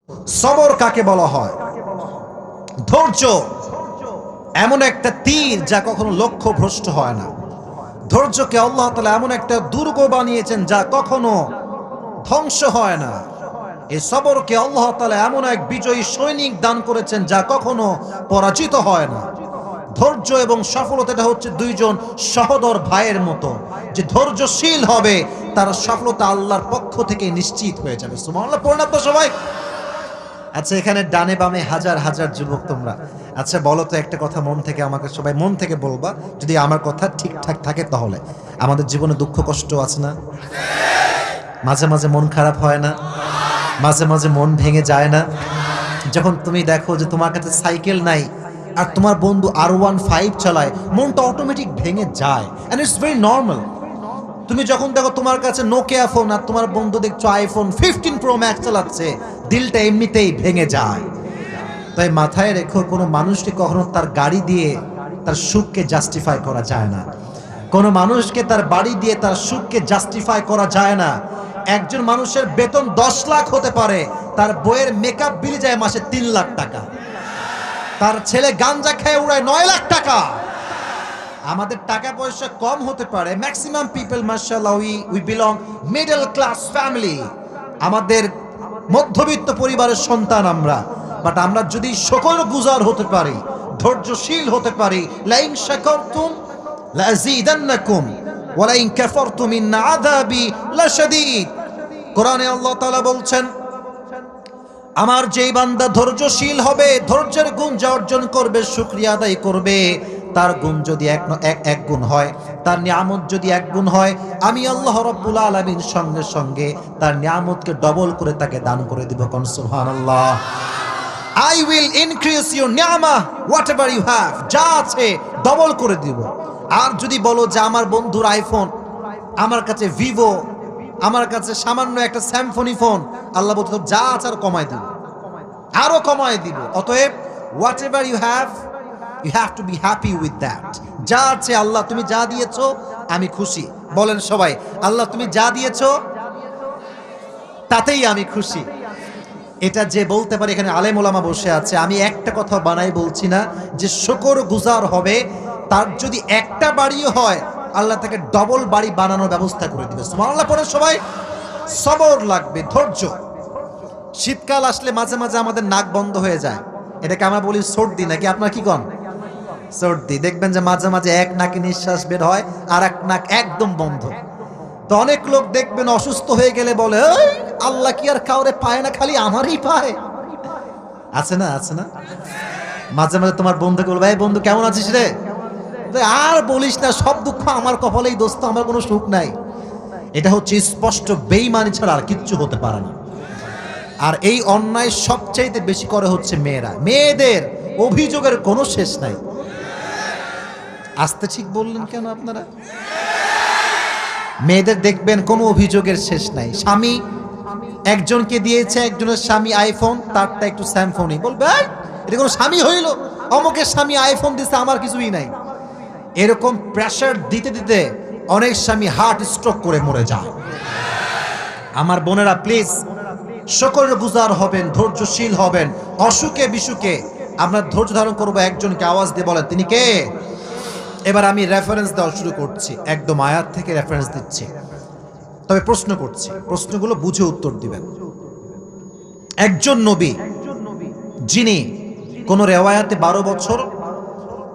সবর কাকে বলা হয়? ধৈর্য এমন একটা তীর যা কখনো লক্ষ্য ভ্রষ্ট হয় না। ধৈর্যকে আল্লাহ তাআলা এমন একটা দুর্গ বানিয়েছেন যা কখনো ধ্বংস হয় না। এই সবরকে আল্লাহ তাআলা এমন এক বিজয়ী সৈনিক দান করেছেন যা কখনো পরাজিত হয় না। ধৈর্য এবং সফলতাটা হচ্ছে দুইজন সহোদর ভাইয়ের মতো। যে ধৈর্যশীল হবে তার সফলতা আল্লাহর পক্ষ থেকে নিশ্চিত হয়ে যাবে। সুবহানাল্লাহ, পড়ুন তো সবাই। আচ্ছা, এখানে ডানে বামে হাজার হাজার যুবক তোমরা, আচ্ছা বলো তো একটা কথা মন থেকে, আমাকে সবাই মন থেকে বলবা, যদি আমার কথা ঠিকঠাক থাকে তাহলে। আমাদের জীবনে দুঃখ কষ্ট আছে না? মাঝে মাঝে মন খারাপ হয় না? মাঝে মাঝে মন ভেঙে যায় না? যখন তুমি দেখো যে তোমার কাছে সাইকেল নাই আর তোমার বন্ধু R15 চালায়, মনটা অটোমেটিক ভেঙে যায়, এন্ড ইটস ভেরি নর্মাল। তুমি যখন দেখো তোমার কাছে নোকিয়া ফোন আর তোমার বন্ধু দেখছো iPhone 15 Pro Max চালাচ্ছে, দিলটা এমনিতেই ভেঙে যায়। তাই মাথায় রেখো, কোনো মানুষকে কখনো তার গাড়ি দিয়ে তার সুখকে জাস্টিফাই করা যায় না। কোনো মানুষকে তার বাড়ি দিয়ে তার সুখকে জাস্টিফাই করা যায় না। একজন মানুষের বেতন 10 লাখ হতে পারে, তার বইয়ের মেকআপ বিল যায় মাসে 3 লাখ টাকা। তার ছেলে গাঞ্জা খেয়ে উড়ায় 9 লাখ টাকা। আমাদের টাকা পয়সা কম হতে পারে, ম্যাক্সিমাম পিপল মাশাআল্লাহ we belong middle class family, আমাদের মধ্যবিত্ত পরিবারের সন্তান আমরা। বাট আমরা যদি শুকরগুজার হতে পারি, ধৈর্যশীল হতে পারি, লাইন শাকারতুম লাযীদান্নাকুম ওয়া লাইন কাফারতুম ইন আযাবি লাশাদীদ। কোরআনে আল্লাহ তাআলা বলছেন, আমার যেই বান্দা ধৈর্যশীল হবে, ধৈর্যের গুণ যা অর্জন করবে, শুকরিয়া আদায় করবে, তার গুণ যদি এক গুণ হয়, তার নিয়ামত যদি 1 গুণ হয়, আমি আল্লাহ রাব্বুল আলামিন সঙ্গে সঙ্গে তার নিয়ামতকে ডবল করে তাকে দান করে দিব। কোন সুবহানাল্লাহ। I will increase your নিয়ামা whatever you have, যা আছে ডবল করে দিব। আর যদি বলো যে আমার বন্ধুর আইফোন, আমার কাছে ভিভো, আমার কাছে সামান্য একটা স্যামসং ফোন, আল্লাহ বলতে যা আছে আর কমায় দিব, আরো কমায় দিব। অতএব whatever you have, you have to be happy with that. যা আছে আল্লাহ তুমি যা দিয়েছো আমি খুশি। বলেন সবাই, আল্লাহ তুমি যা দিয়েছো তাতেই আমি খুশি। এটা যে বলতে পারে, এখানে আলেম ওলামা বসে আছে, আমি একটা কথা বানাই বলছি না, যে শুকরগুজার হবে, তার যদি একটা বাড়িও হয় আল্লাহ তাকে ডবল বাড়ি বানানোর ব্যবস্থা করে দিবে। সুবহানাল্লাহ পড়ে সবাই। সবর লাগবে, ধৈর্য। শীতকাল আসলে মাঝে মাঝে আমাদের নাক বন্ধ হয়ে যায়, এটাকে আমরা বলি সর্দি, নাকি আপনার কি কন? সর্দি। দেখবেন যে মাঝে মাঝে এক নাকে নিঃশ্বাস বের হয় আর এক নাক একদম বন্ধ। তো অনেক লোক দেখবেন অসুস্থ হয়ে গেলে বলে, আল্লাহ কি আর কাউরে পায় না, খালি আমারই পায়। আছে না? আছে না? মাঝে মাঝে তোমার বন্ধুকে বলবে, এই বন্ধু কেমন আছিস রে? আর বলিস না, সব দুঃখ আমার কপালেই, দোস্ত আমার কোনো সুখ নাই। এটা হচ্ছে স্পষ্ট বেঈমানি ছাড়া আর কিচ্ছু হতে পারে না। আর এই অন্যায় সবচাইতে বেশি করে হচ্ছে মেয়েরা। মেয়েদের অভিযোগের কোনো শেষ নাই। আস্তে ঠিক বললেন কেন আপনারা? মেয়েদের দেখবেন কোনো অভিযোগের শেষ নাই। স্বামী একজনকে দিয়েছে, একজনের স্বামী আইফোন, তারটা একটু স্যামসংই, বলবে এটা কোনো স্বামী হইল, অমুকের স্বামী আইফোন দিচ্ছে, আমার কিছুই নাই। এরকম প্রেসার দিতে দিতে অনেক স্বামী হার্ট স্ট্রোক করে মরে যায়। আমার বোনেরা প্লিজ শুকরগুজার হবেন, ধৈর্যশীল হবেন। অসুখে বিসুখে আমরা ধৈর্য ধারণ করবো। একজনকে আওয়াজ দিয়ে বলেন, তিনি কে? এবার আমি রেফারেন্স দেওয়া শুরু করছি, একদম আয়াত থেকে রেফারেন্স দিচ্ছি, তবে প্রশ্ন করছি, প্রশ্নগুলো বুঝে উত্তর দিবেন। একজন নবী যিনি কোন রেওয়ায়াতে 12 বছর,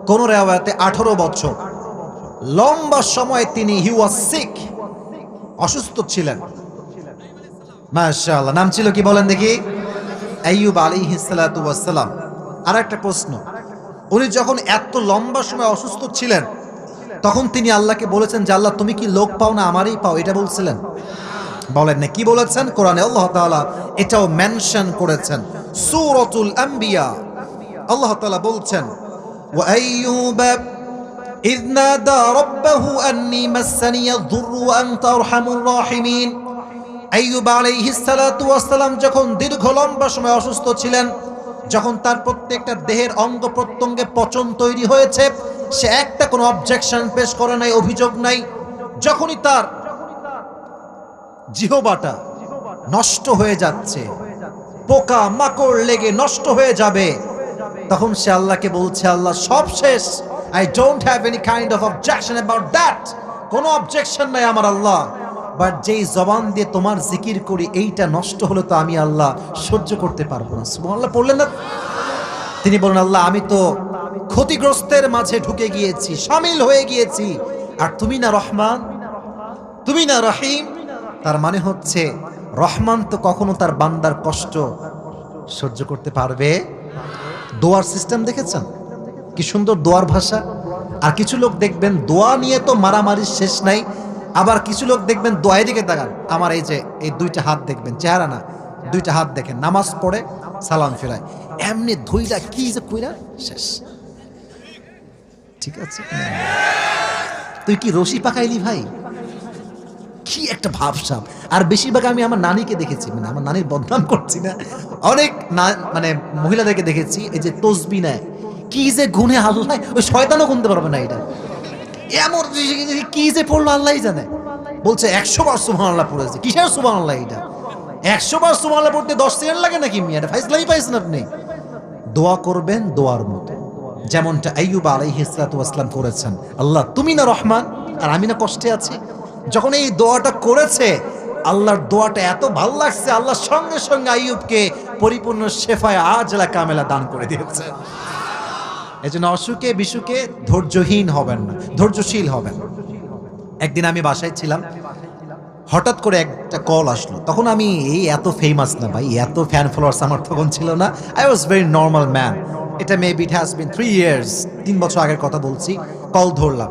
কোন রেওয়ায়াতে 18 বছর লম্বা সময় তিনি হি ওয়াজ সিক, অসুস্থ ছিলেন। মাশাআল্লাহ। নাম ছিল কি বলেন দেখি? আইয়ুব আলাইহিস সালাতু ওয়াস সালাম। আর একটা প্রশ্ন, উনি যখন এত লম্বা সময় অসুস্থ ছিলেন, তখন তিনি আল্লাহকে বলেছেন যে আল্লাহ তুমি কি লোক পাও না আমারই পাও, এটা বলছিলেন? বলেন না, কি বলেছেন? কোরআনে আল্লাহ তাআলা এটাও মেনশন করেছেন। সূরাতুল আম্বিয়া আল্লাহ তাআলা বলছেন, ওয়া আইয়ুবা ইয নাদা রাব্বাহু আন্নী মাসসানিয়াদ দুররু ওয়া আনতা আরহামুর রাহিমিন। আইয়ুব আলাইহিস সালাতু ওয়াস সালাম যখন দীর্ঘ লম্বা সময় অসুস্থ ছিলেন, যখন তার প্রত্যেকটা দেহের অঙ্গ প্রত্যঙ্গে পচন তৈরি হয়েছে, সে একটা কোনো অবজেকশন পেশ করে নাই, অভিযোগ নাই। যখনই তার জিহ্বাটা নষ্ট হয়ে যাচ্ছে, পোকা মাকড় লেগে নষ্ট হয়ে যাবে, তখন সে আল্লাহকে বলছে, আল্লাহ সব শেষ, I don't have any kind of objection about that, কোনো অবজেকশন নাই আমার আল্লাহ, বাট যেই জবান দিয়ে তোমার জিকির করি এইটা নষ্ট হলে তো আমি আল্লাহ সহ্য করতে পারবো না। সুবহানাল্লাহ পড়লেন না? তিনি বলেন, আল্লাহ আমি তো ক্ষতিগ্রস্তের মাঝে ঢুকে গিয়েছি, শামিল হয়ে গিয়েছি, আর তুমি না রহমান, তুমি না রহিম। তার মানে হচ্ছে রহমান তো কখনো তার বান্দার কষ্ট সহ্য করতে পারবে। দোয়ার সিস্টেম দেখেছেন কি সুন্দর দোয়ার ভাষা। আর কিছু লোক দেখবেন দোয়া নিয়ে তো মারামারির শেষ নাই, আবার কিছু লোক দেখবেন দোয়াই দিকে তাকান, আমার এই যে এই দুইটা হাত দেখবেন, চেহারা না, দুইটা হাত দেখেন, নামাজ পড়ে সালাম ফিরায়, এমনি ধুইরা কি যে কইরা শেষ। ঠিক আছে, তুই কি রশি পাকাইলি ভাই, কি একটা ভাবসাব। আর বেশিরভাগ আমি আমার নানিকে দেখেছি, মানে আমার নানির বদনাম করছি না, অনেক মানে মহিলাদেরকে দেখেছি এই যে তসবি নেয়, কি যে গুনে আল্লাহ, ওই শয়তানও গুনতে পারবে না এটা, এমন কি যে পড়লো আল্লাহই জানে। বলছে 100 বার সুবহানাল্লাহ পড়েছে, কিসের সুবহানাল্লাহ এটা, 100 বার সুবহানাল্লাহ পড়তে 10 সেকেন্ড লাগে নাকি মিয়া, ফাইজলাই পাইছেন আপনি। দোয়া করবেন দোয়ার মতো, যেমনটা আইয়ুব আলাইহিস সালাতু ওয়াস সালাম করেছেন, আল্লাহ তুমি না রহমান আর আমি না কষ্টে আছি। যখন এই দোয়াটা করেছে, আল্লাহর দোয়াটা এত ভালো লাগছে, আল্লাহ সঙ্গে সঙ্গে আইয়ুবকে পরিপূর্ণ শেফায়ে আজলা কামেলা দান করে দিয়েছে। এজন্য অসুখে বিসুখে ধৈর্যহীন হবেন না, ধৈর্যশীল হবেন। একদিন আমি বাসায় ছিলাম, হঠাৎ করে একটা কল আসলো, তখন আমি এই এত ফেমাস না ভাই, এত ফ্যান ফলোয়ার্স আমার তখন ছিল না, I was very normal man. এটা maybe it has been 3 years, 3 বছর আগের কথা বলছি। কল ধরলাম,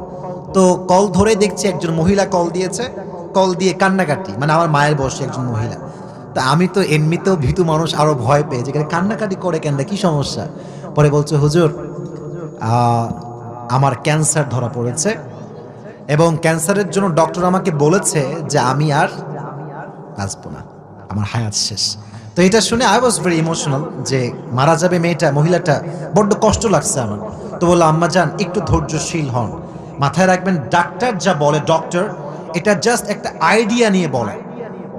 তো কল ধরে দেখছি একজন মহিলা কল দিয়েছে, কল দিয়ে কান্নাকাটি, মানে আমার মায়ের বয়সী একজন মহিলা। তা আমি তো এমনিতেও ভীতু মানুষ, আরো ভয় পেয়ে যেখানে কান্নাকাটি করে, কেন কি সমস্যা। পরে বলছে, হুজুর আমার ক্যান্সার ধরা পড়েছে এবং ক্যান্সারের জন্য ডক্টর আমাকে বলেছে যে আমি আর বাঁচবো না, আমার হায়াত শেষ। তো এটা শুনে আই ওয়াজ ভেরি ইমোশনাল, যে মারা যাবে মেয়েটা, মহিলাটা, বড্ড কষ্ট লাগছে আমার। তো বললাম, আম্মা জান একটু ধৈর্যশীল হন, মাথায় রাখবেন ডাক্তার যা বলে, ডক্টর এটা জাস্ট একটা আইডিয়া নিয়ে বলে,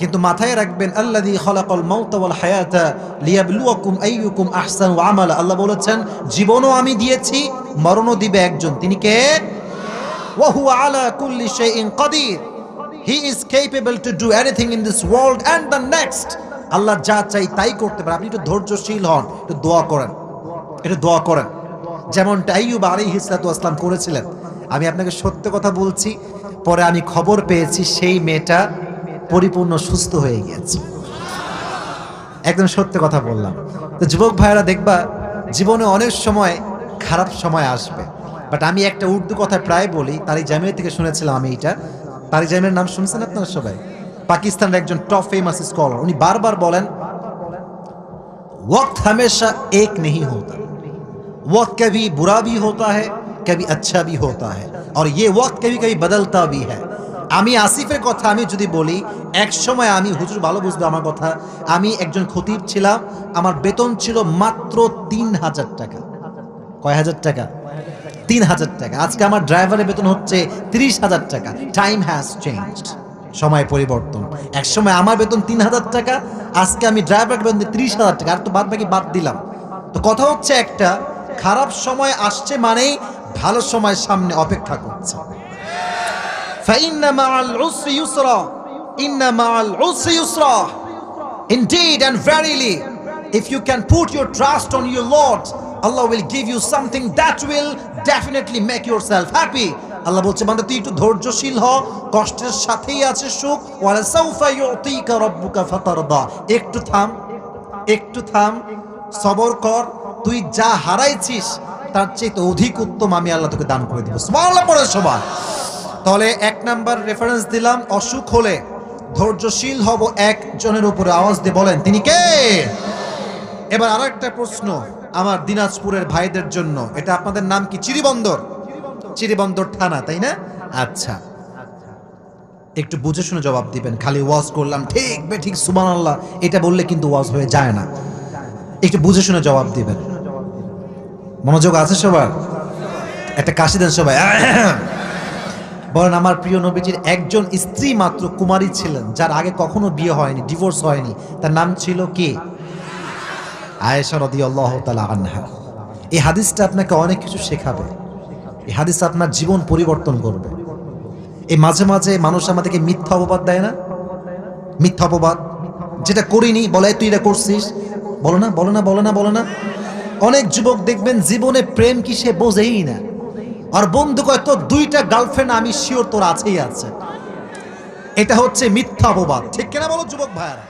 কিন্তু মাথায় রাখবেন আল্লাযী খালাকাল মাউতা ওয়াল হায়াতা লিয়াবলুয়াকুম আইয়ুকুম আহসানু আমালা। আল্লাহ বলেছেন জীবনও আমি দিয়েছি, মরণও দিবে একজন, তিনি কে? ওয়া হুয়া আলা কুল্লি শাইইন কাদির, he is capable to do anything in this world and the next. Allah যা চাই তাই করতে পারে। আপনি একটু ধৈর্যশীল হন, একটু দোয়া করেন, একটু দোয়া করেন, যেমনটা আইয়ুব আলাইহিস সালাতু ওয়াস সালাম করেছিলেন। আমি আপনাকে সত্য কথা বলছি, পরে আমি খবর পেয়েছি সেই মেয়েটা পরিপূর্ণ সুস্থ হয়ে গিয়েছে। একদম সত্য কথা বললাম। তো যুবক ভাইরা দেখবা, জীবনে অনেক সময় খারাপ সময় আসবে, বাট আমি একটা উর্দু কথা প্রায় বলি, তারিক জামিয়া থেকে শুনেছিলাম আমি এটা। তারিক জামিয়ার নাম শুনছেন আপনারা সবাই? পাকিস্তানের একজন টপ ফেমাস স্কলার। উনি বারবার বলেন, वक्त हमेशा एक नहीं होता, वक्त कभी बुरा भी होता है, कभी अच्छा भी होता है, और ये वक्त कभी कभी बदलता भी है। আমি আসিফের কথা আমি যদি বলি, এক সময় আমি, হুজুর ভালো বুঝবে আমার কথা, আমি একজন খতিব ছিলাম, আমার বেতন ছিল মাত্র 3000 টাকা। কয় হাজার টাকা? 3000 টাকা। আজকে আমার ড্রাইভারের বেতন হচ্ছে 30,000 টাকা। টাইম হ্যাজ চেঞ্জড, সময় পরিবর্তন। এক সময় আমার বেতন 3000 টাকা, আজকে আমি ড্রাইভারের বেতন 30,000 টাকা, আর তো বাদ বাকি বাদ দিলাম। তো কথা হচ্ছে একটা, খারাপ সময় আসছে মানেই ভালো সময় সামনে অপেক্ষা করছে। فإن مع العسر يسرا إن مع العسر يسرا. Indeed and verily, if you can put your trust on your Lord, Allah will give you something that will definitely make yourself happy. আল্লাহ বলছে, বান্দা তুই একটু ধৈর্যশীল হ, কষ্টের সাথেই আছে সুখ। ওয়ালা সাউফা ইউতিকা রাব্বুকা ফাতারদা। একটু থাম, একটু থাম, সবর কর, তুই যা হারাইছিস তার চেয়ে অধিক উত্তম আমি আল্লাহ তোকে দান করে দিব। সুবহানাল্লাহ পড়ে সবাই। তাহলে 1 নাম্বার রেফারেন্স দিলাম, অসুখ হলে ধৈর্যশীল হব একজনের উপরে। আওয়াজ দিয়ে বলেন তিনি কে? এবার আরেকটা প্রশ্ন আমার দিনাজপুরের ভাইদের জন্য। এটা আপনাদের নাম কি? চিরিবন্দর, চিরিবন্দর থানা, তাই না? আচ্ছা, একটু বুঝে শুনে জবাব দিবেন। খালি ওয়াজ করলাম ঠিক বে ঠিক সুবহানাল্লাহ এটা বললে কিন্তু ওয়াজ হয়ে যায় না, একটু বুঝে শুনে জবাব দিবেন। মনোযোগ আছে সবার? একটা কাশি দেন সবাই। বলেন, আমার প্রিয় নবীজির একজন স্ত্রী মাত্র কুমারী ছিলেন, যার আগে কখনো বিয়ে হয়নি, ডিভোর্স হয়নি, তার নাম ছিল কি? আয়েশা রাদিয়াল্লাহু তাআলা আনহা। এই হাদিসটা আপনাকে অনেক কিছু শেখাবে, এই হাদিস আপনার জীবন পরিবর্তন করবে। এই মাঝে মাঝে মানুষ আমাদেরকে মিথ্যা অপবাদ দেয় না, মিথ্যা অপবাদ, যেটা করিনি বলে তুই এটা করছিস, বলো না বলো না বলো না বলো না। অনেক যুবক দেখবেন জীবনে প্রেম কি সে বোঝেই না, আর বন্ধু কয় তোর 2টা গার্লফ্রেন্ড আমি শিওর তোর আছেই আছে। এটা হচ্ছে মিথ্যা অপবাদ, ঠিক কিনা বলো যুবক ভাইয়ারা?